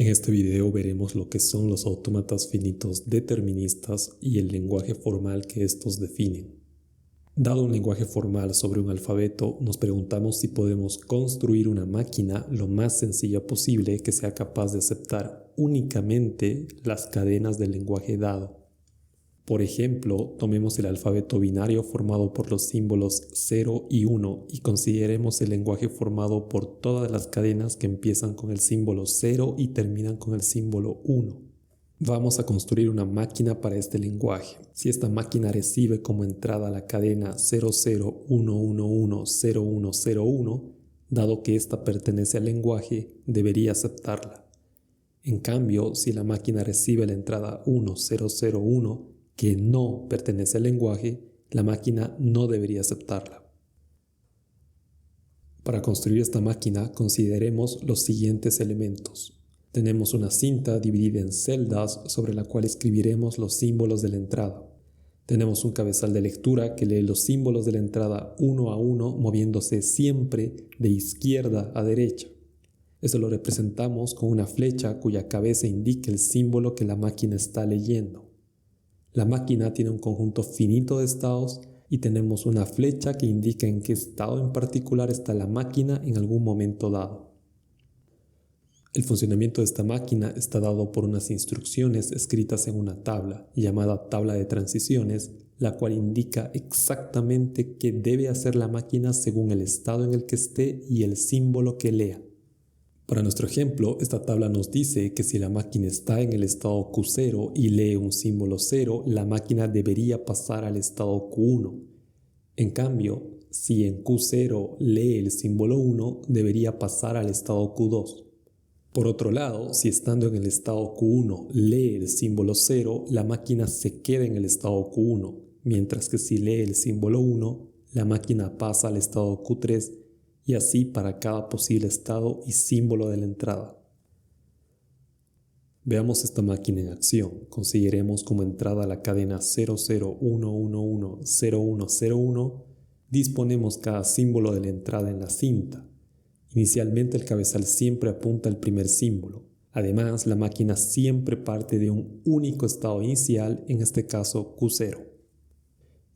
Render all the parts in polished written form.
En este video veremos lo que son los autómatas finitos deterministas y el lenguaje formal que estos definen. Dado un lenguaje formal sobre un alfabeto, nos preguntamos si podemos construir una máquina lo más sencilla posible que sea capaz de aceptar únicamente las cadenas del lenguaje dado. Por ejemplo, tomemos el alfabeto binario formado por los símbolos 0 y 1 y consideremos el lenguaje formado por todas las cadenas que empiezan con el símbolo 0 y terminan con el símbolo 1. Vamos a construir una máquina para este lenguaje. Si esta máquina recibe como entrada la cadena 0011010101, dado que esta pertenece al lenguaje, debería aceptarla. En cambio, si la máquina recibe la entrada 1001, que no pertenece al lenguaje, la máquina no debería aceptarla. Para construir esta máquina, consideremos los siguientes elementos. Tenemos una cinta dividida en celdas sobre la cual escribiremos los símbolos de la entrada. Tenemos un cabezal de lectura que lee los símbolos de la entrada uno a uno, moviéndose siempre de izquierda a derecha. Esto lo representamos con una flecha cuya cabeza indica el símbolo que la máquina está leyendo. La máquina tiene un conjunto finito de estados y tenemos una flecha que indica en qué estado en particular está la máquina en algún momento dado. El funcionamiento de esta máquina está dado por unas instrucciones escritas en una tabla llamada tabla de transiciones, la cual indica exactamente qué debe hacer la máquina según el estado en el que esté y el símbolo que lea. Para nuestro ejemplo, esta tabla nos dice que si la máquina está en el estado Q0 y lee un símbolo 0, la máquina debería pasar al estado Q1. En cambio, si en Q0 lee el símbolo 1, debería pasar al estado Q2. Por otro lado, si estando en el estado Q1 lee el símbolo 0, la máquina se queda en el estado Q1, mientras que si lee el símbolo 1, la máquina pasa al estado Q3, y así para cada posible estado y símbolo de la entrada. Veamos esta máquina en acción. Consideremos como entrada la cadena 0011010101. Disponemos cada símbolo de la entrada en la cinta. Inicialmente el cabezal siempre apunta al primer símbolo. Además, la máquina siempre parte de un único estado inicial, en este caso Q0.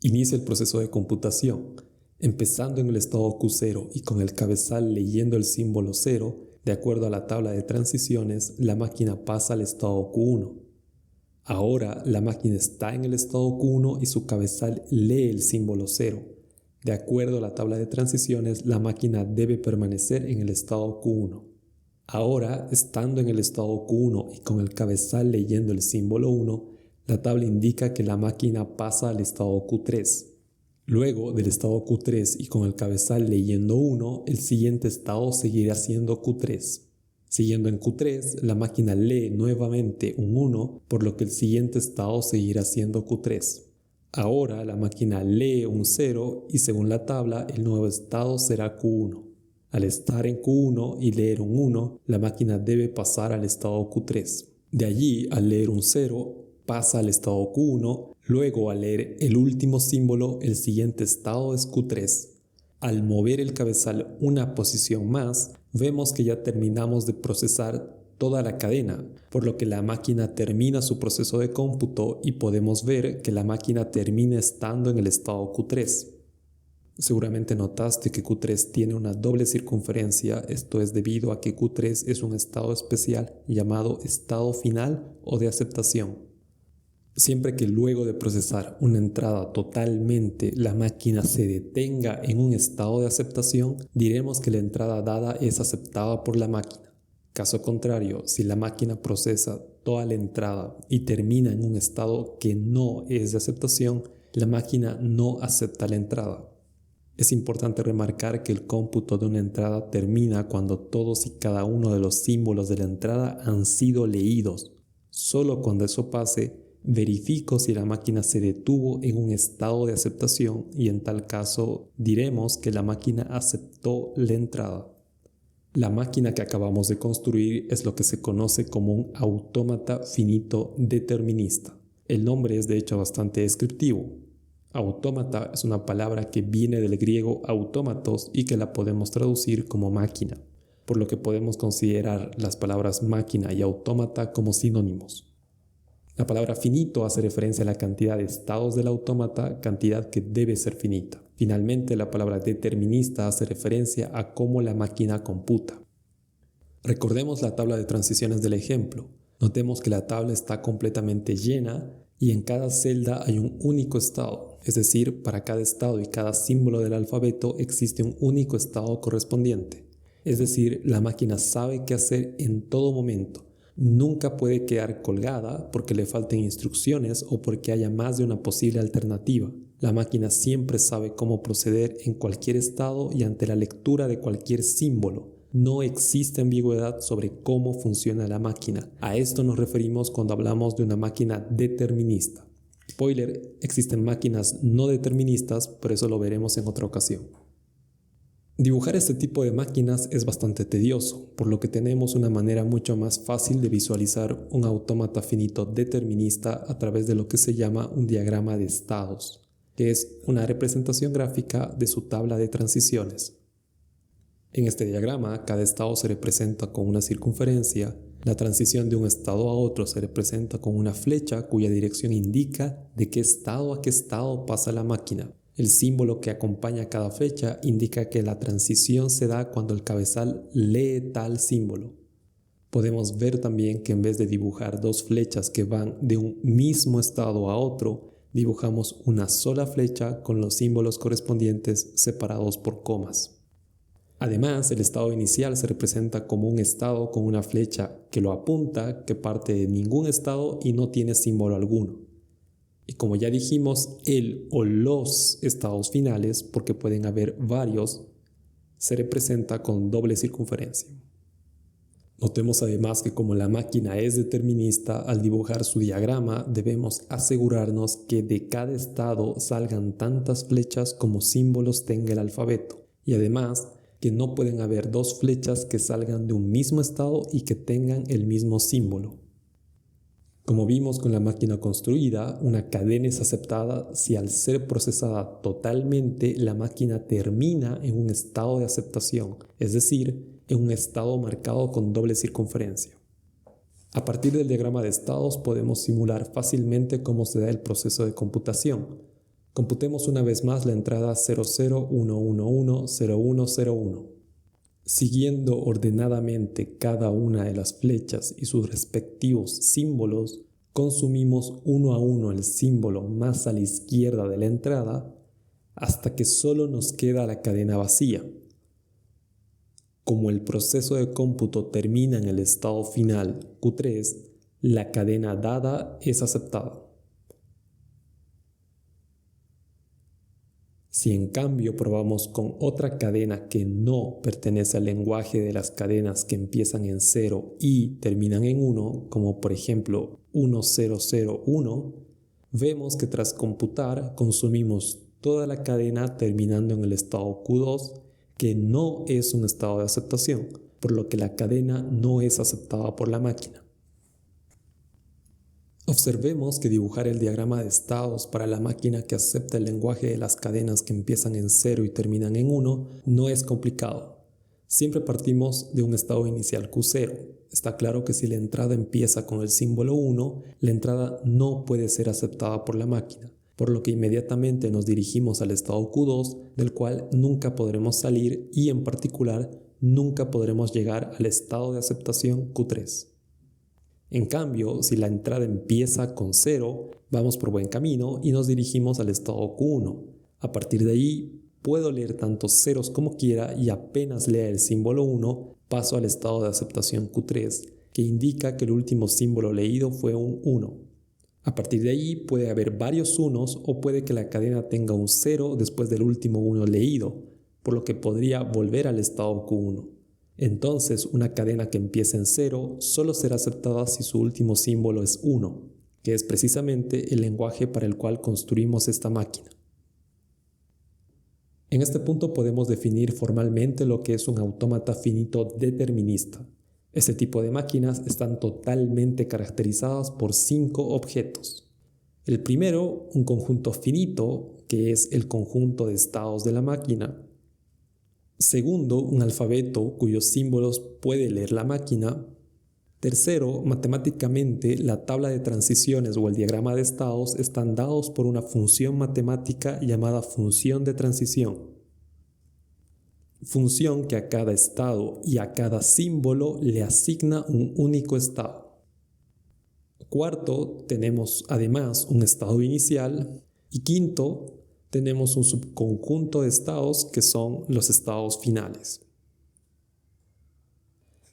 Inicia el proceso de computación. Empezando en el estado Q0 y con el cabezal leyendo el símbolo 0, de acuerdo a la tabla de transiciones, la máquina pasa al estado Q1. Ahora la máquina está en el estado Q1 y su cabezal lee el símbolo 0. De acuerdo a la tabla de transiciones, la máquina debe permanecer en el estado Q1. Ahora, estando en el estado Q1 y con el cabezal leyendo el símbolo 1, la tabla indica que la máquina pasa al estado Q3. Luego del estado Q3 y con el cabezal leyendo 1, el siguiente estado seguirá siendo Q3. Siguiendo en Q3, la máquina lee nuevamente un 1, por lo que el siguiente estado seguirá siendo Q3. Ahora la máquina lee un 0 y según la tabla, el nuevo estado será Q1. Al estar en Q1 y leer un 1, la máquina debe pasar al estado Q3. De allí, al leer un 0, pasa al estado Q1, luego al leer el último símbolo, el siguiente estado es Q3. Al mover el cabezal una posición más, vemos que ya terminamos de procesar toda la cadena, por lo que la máquina termina su proceso de cómputo y podemos ver que la máquina termina estando en el estado Q3. Seguramente notaste que Q3 tiene una doble circunferencia, esto es debido a que Q3 es un estado especial llamado estado final o de aceptación. Siempre que luego de procesar una entrada totalmente la máquina se detenga en un estado de aceptación, diremos que la entrada dada es aceptada por la máquina. Caso contrario, si la máquina procesa toda la entrada y termina en un estado que no es de aceptación, la máquina no acepta la entrada. Es importante remarcar que el cómputo de una entrada termina cuando todos y cada uno de los símbolos de la entrada han sido leídos. Solo cuando eso pase, verifico si la máquina se detuvo en un estado de aceptación y en tal caso diremos que la máquina aceptó la entrada. La máquina que acabamos de construir es lo que se conoce como un autómata finito determinista. El nombre es de hecho bastante descriptivo. Autómata es una palabra que viene del griego autómatos y que la podemos traducir como máquina. por lo que podemos considerar las palabras máquina y autómata como sinónimos. La palabra finito hace referencia a la cantidad de estados del autómata, cantidad que debe ser finita. Finalmente, la palabra determinista hace referencia a cómo la máquina computa. Recordemos la tabla de transiciones del ejemplo. Notemos que la tabla está completamente llena y en cada celda hay un único estado, es decir, para cada estado y cada símbolo del alfabeto existe un único estado correspondiente. Es decir, la máquina sabe qué hacer en todo momento. Nunca puede quedar colgada porque le falten instrucciones o porque haya más de una posible alternativa. La máquina siempre sabe cómo proceder en cualquier estado y ante la lectura de cualquier símbolo. No existe ambigüedad sobre cómo funciona la máquina. A esto nos referimos cuando hablamos de una máquina determinista. Spoiler, existen máquinas no deterministas, pero eso lo veremos en otra ocasión. Dibujar este tipo de máquinas es bastante tedioso, por lo que tenemos una manera mucho más fácil de visualizar un autómata finito determinista a través de lo que se llama un diagrama de estados, que es una representación gráfica de su tabla de transiciones. En este diagrama, cada estado se representa con una circunferencia, la transición de un estado a otro se representa con una flecha cuya dirección indica de qué estado a qué estado pasa la máquina. El símbolo que acompaña cada flecha indica que la transición se da cuando el cabezal lee tal símbolo. Podemos ver también que en vez de dibujar dos flechas que van de un mismo estado a otro, dibujamos una sola flecha con los símbolos correspondientes separados por comas. Además, el estado inicial se representa como un estado con una flecha que lo apunta, que parte de ningún estado y no tiene símbolo alguno. Y como ya dijimos, el o los estados finales, porque pueden haber varios, se representa con doble circunferencia. Notemos además que como la máquina es determinista, al dibujar su diagrama debemos asegurarnos que de cada estado salgan tantas flechas como símbolos tenga el alfabeto. Y además que no pueden haber dos flechas que salgan de un mismo estado y que tengan el mismo símbolo. Como vimos con la máquina construida, una cadena es aceptada si al ser procesada totalmente la máquina termina en un estado de aceptación, es decir, en un estado marcado con doble circunferencia. A partir del diagrama de estados podemos simular fácilmente cómo se da el proceso de computación. Computemos una vez más la entrada 001110101. Siguiendo ordenadamente cada una de las flechas y sus respectivos símbolos, consumimos uno a uno el símbolo más a la izquierda de la entrada hasta que solo nos queda la cadena vacía. Como el proceso de cómputo termina en el estado final Q3, la cadena dada es aceptada. Si en cambio probamos con otra cadena que no pertenece al lenguaje de las cadenas que empiezan en 0 y terminan en 1, como por ejemplo 1001, vemos que tras computar consumimos toda la cadena terminando en el estado Q2, que no es un estado de aceptación, por lo que la cadena no es aceptada por la máquina. Observemos que dibujar el diagrama de estados para la máquina que acepta el lenguaje de las cadenas que empiezan en 0 y terminan en 1 no es complicado. Siempre partimos de un estado inicial Q0. Está claro que si la entrada empieza con el símbolo 1, la entrada no puede ser aceptada por la máquina, por lo que inmediatamente nos dirigimos al estado Q2, del cual nunca podremos salir y en particular nunca podremos llegar al estado de aceptación Q3. En cambio, si la entrada empieza con 0, vamos por buen camino y nos dirigimos al estado Q1. A partir de ahí, puedo leer tantos ceros como quiera y apenas lea el símbolo 1, paso al estado de aceptación Q3, que indica que el último símbolo leído fue un 1. A partir de ahí puede haber varios unos o puede que la cadena tenga un 0 después del último 1 leído, por lo que podría volver al estado Q1. Entonces, una cadena que empiece en 0 solo será aceptada si su último símbolo es 1, que es precisamente el lenguaje para el cual construimos esta máquina. En este punto podemos definir formalmente lo que es un autómata finito determinista. Este tipo de máquinas están totalmente caracterizadas por 5 objetos. El primero, un conjunto finito, que es el conjunto de estados de la máquina. Segundo, un alfabeto cuyos símbolos puede leer la máquina. Tercero, matemáticamente la tabla de transiciones o el diagrama de estados están dados por una función matemática llamada función de transición. Función que a cada estado y a cada símbolo le asigna un único estado. Cuarto, tenemos además un estado inicial. Y quinto, tenemos un subconjunto de estados que son los estados finales.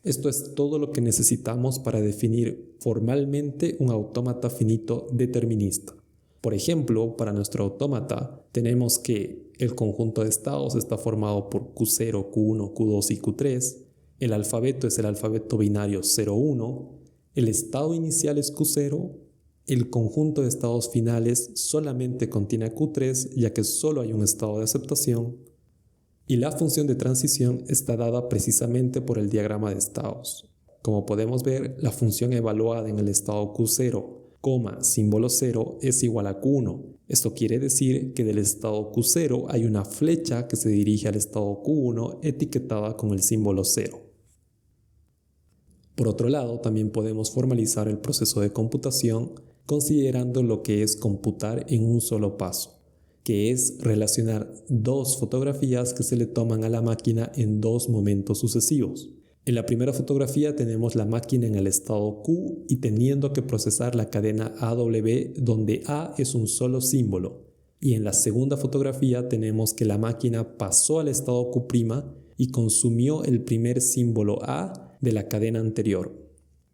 Esto es todo lo que necesitamos para definir formalmente un autómata finito determinista. Por ejemplo, para nuestro autómata tenemos que el conjunto de estados está formado por Q0, Q1, Q2 y Q3. El alfabeto es el alfabeto binario 0,1. El estado inicial es Q0. El conjunto de estados finales solamente contiene a Q3, ya que solo hay un estado de aceptación. Y la función de transición está dada precisamente por el diagrama de estados. Como podemos ver, la función evaluada en el estado Q0, símbolo 0 es igual a Q1. Esto quiere decir que del estado Q0 hay una flecha que se dirige al estado Q1 etiquetada con el símbolo 0. Por otro lado, también podemos formalizar el proceso de computación considerando lo que es computar en un solo paso, que es relacionar dos fotografías que se le toman a la máquina en dos momentos sucesivos. En la primera fotografía tenemos la máquina en el estado Q y teniendo que procesar la cadena AW, donde A es un solo símbolo. Y en la segunda fotografía tenemos que la máquina pasó al estado Q' y consumió el primer símbolo A de la cadena anterior.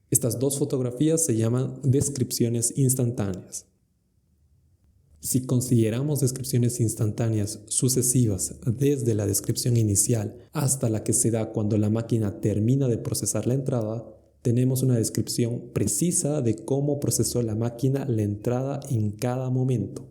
Estas dos fotografías se llaman descripciones instantáneas. Si consideramos descripciones instantáneas sucesivas desde la descripción inicial hasta la que se da cuando la máquina termina de procesar la entrada, tenemos una descripción precisa de cómo procesó la máquina la entrada en cada momento,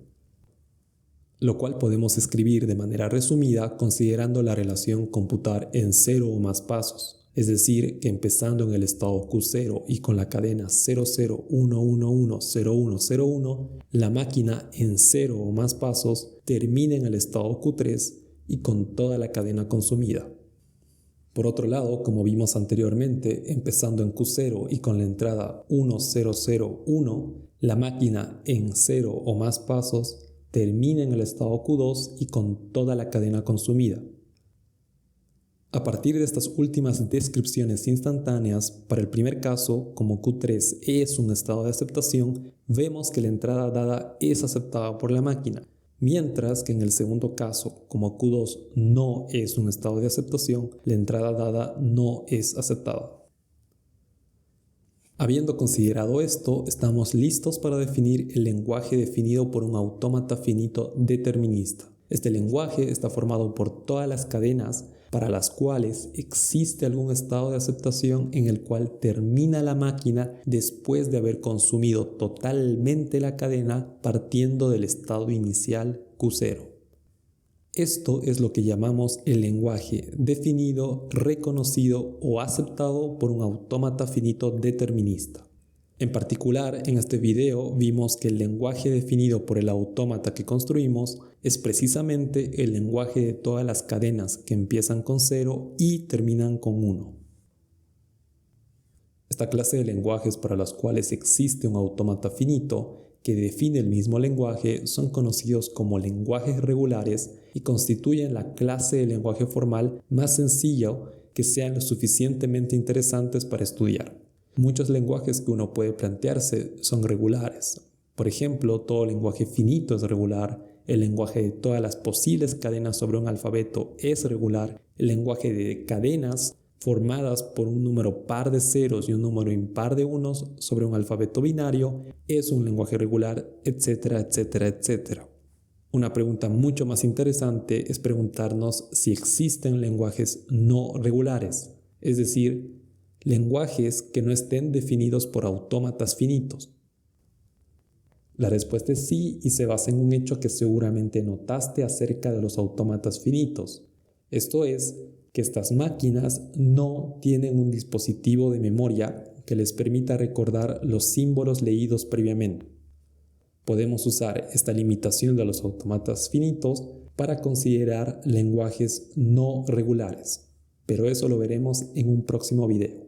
lo cual podemos escribir de manera resumida considerando la relación computar en 0 o más pasos. Es decir, que empezando en el estado Q0 y con la cadena 0011010101, la máquina en 0 o más pasos termina en el estado Q3 y con toda la cadena consumida. Por otro lado, como vimos anteriormente, empezando en Q0 y con la entrada 1001, la máquina en 0 o más pasos termina en el estado Q2 y con toda la cadena consumida. A partir de estas últimas descripciones instantáneas, para el primer caso, como Q3 es un estado de aceptación, vemos que la entrada dada es aceptada por la máquina, mientras que en el segundo caso, como Q2 no es un estado de aceptación, la entrada dada no es aceptada. Habiendo considerado esto, estamos listos para definir el lenguaje definido por un autómata finito determinista. Este lenguaje está formado por todas las cadenas para las cuales existe algún estado de aceptación en el cual termina la máquina después de haber consumido totalmente la cadena partiendo del estado inicial Q0. Esto es lo que llamamos el lenguaje definido, reconocido o aceptado por un autómata finito determinista. En particular, en este video vimos que el lenguaje definido por el autómata que construimos es precisamente el lenguaje de todas las cadenas que empiezan con 0 y terminan con 1. Esta clase de lenguajes para los cuales existe un autómata finito que define el mismo lenguaje son conocidos como lenguajes regulares y constituyen la clase de lenguaje formal más sencilla que sean lo suficientemente interesantes para estudiar. Muchos lenguajes que uno puede plantearse son regulares. Por ejemplo, todo lenguaje finito es regular, el lenguaje de todas las posibles cadenas sobre un alfabeto es regular, el lenguaje de cadenas formadas por un número par de ceros y un número impar de unos sobre un alfabeto binario es un lenguaje regular, etcétera, etcétera, etcétera. Una pregunta mucho más interesante es preguntarnos si existen lenguajes no regulares, es decir, lenguajes que no estén definidos por autómatas finitos. La respuesta es sí y se basa en un hecho que seguramente notaste acerca de los autómatas finitos. Esto es, que estas máquinas no tienen un dispositivo de memoria que les permita recordar los símbolos leídos previamente. Podemos usar esta limitación de los autómatas finitos para considerar lenguajes no regulares, pero eso lo veremos en un próximo video.